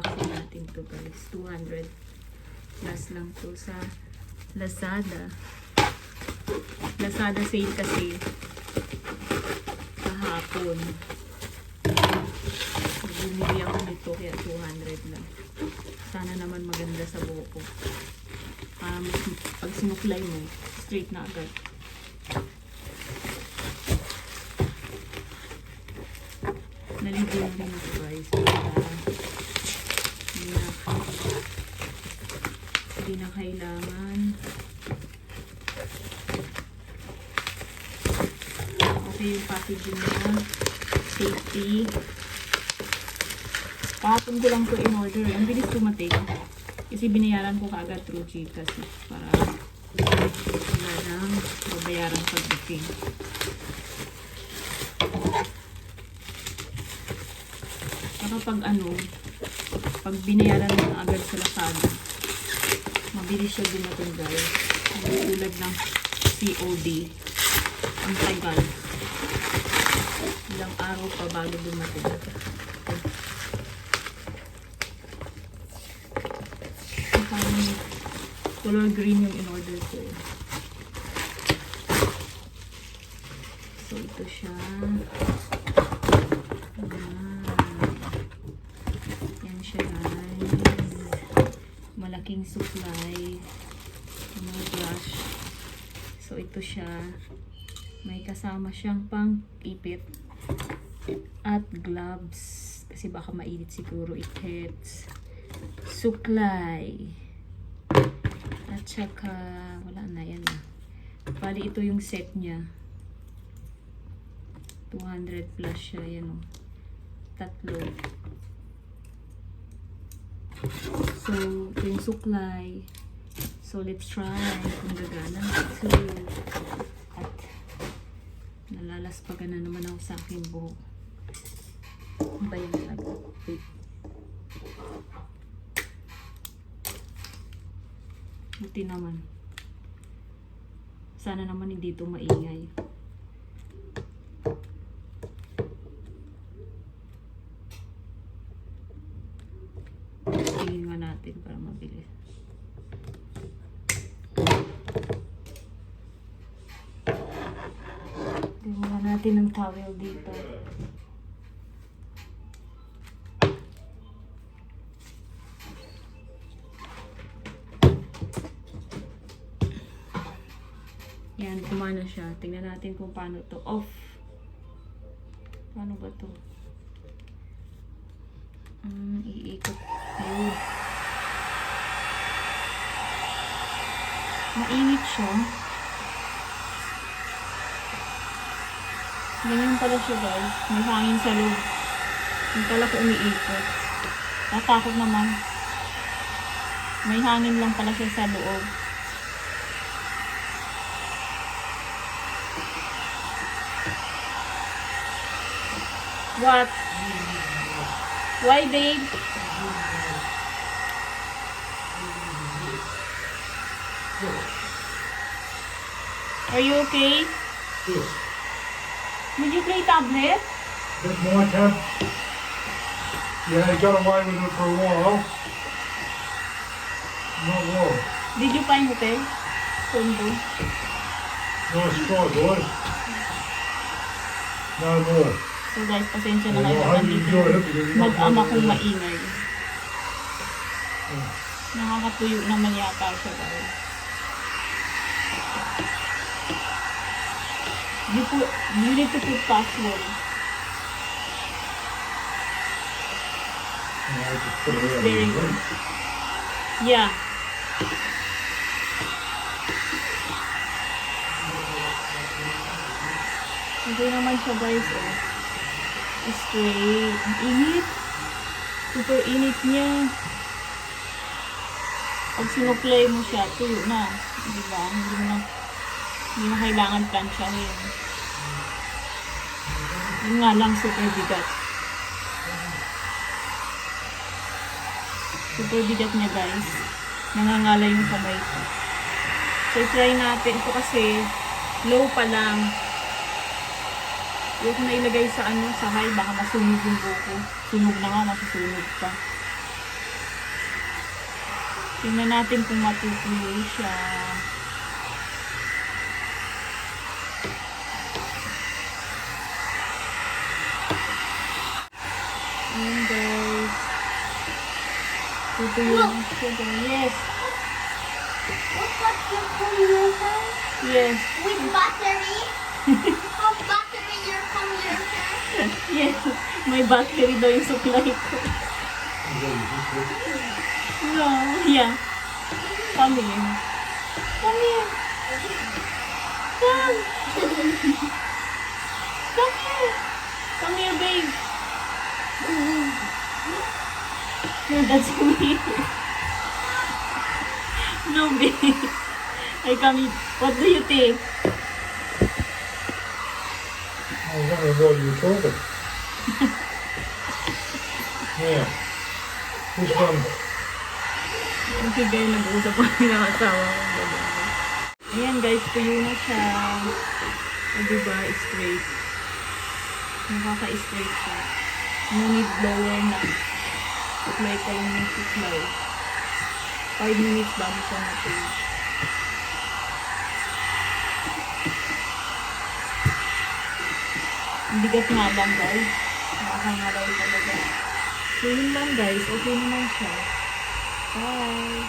unboxing natin to guys. 200 plus lang to sa Lazada. Lazada sale kasi kahapon. Bumili ako nito kaya 200 lang. Sana naman maganda sa buhok ko. Pag sinuklay mo, straight na agad. Naligo na rin ako guys. Hindi na kailangan. Okay yung packaging niya. Safety. Kahapon ko lang to in order. Ang bilis dumating. Kasi binayaran ko kaagad through Gcash para wala nang babayaran pag-booking. Pag binayaran mo agad sa Lazada, mabilis siya dumating guys. Tulad ng COD. Ang tagal. Ilang araw pa bago dumating. Color green yung in-order ko. So, ito siya. Yan siya guys. Malaking supply. Mga brush. So, ito siya. May kasama siyang pang ipit. At gloves. Kasi baka mainit siguro. It hits. Suklay. At saka, wala na yan. Bali, ito yung set niya. 200 plus siya. Yan o. Tatlo. So, ito yung suklay. So, let's try kung gagana. So, at nalalaspagan na naman ako sa aking buhok. Ano ba yung sabi? Wait. Buti naman. Sana naman hindi ito maingay. Tingin nga natin para mabilis. Tingin nga natin ng towel dito. Yan, kumana siya. Tingnan natin kung paano to off. Paano ba to? Iikot. Ayun. Mainit siya. Ganyan pala siya guys. May hangin sa loob. Yung pala ko umiikot. Natakot naman. May hangin lang pala siya sa loob. What? Why, babe? Are you okay? Yes. Did you play tablet? Bit more temp. Yeah, I got away with it for a while. Not long. Did you find hotel? Condo? Nice try, boys. No more. So guys, pasensya na Well, kayo I hope kung you dito enjoyed it because you're not mag-ama going kong to maingay. Nakakatuyo naman yata siya guys. You need to put password. just put it out Very of good. the Yeah. Okay naman siya guys, oh. Straight. Ang init. Super init niya. Pag sinuklay mo siya, tuyo na. Diba? Hindi na kailangan plansyahin. Yun nga lang, super bigat. Super bigat niya guys. Nangangala yung kamay ko. So, try natin. Ito kasi, low pa lang. Huwag ko na ilagay sa sa high, baka masunog yung buko. Sunog na nga, masusunog pa. Tingnan natin kung matutuloy siya. Ayan guys. Tutuloy na siya guys. Yes. What's that your computer? Yes. With battery? How battery your computer? Yes. May battery daw yung supply ko. No. Yeah. Come in. Come here. Come. Come here. Come here, babe. No, that's me. No, babe. I come in. What do you think? I was wondering what you were talking. Yeah. This one. Okay guys, nag-uusap po ng asawa ko. Ayan guys, tuyo na siya. O diba, straight. Nakaka-straight siya. No need blower na. Supply ka lang yung supply. 5 minutes bago siya natuyo. Ang bigat nga lang guys. Nakakangalaw talaga. So yun lang guys, okay naman siya. Bye!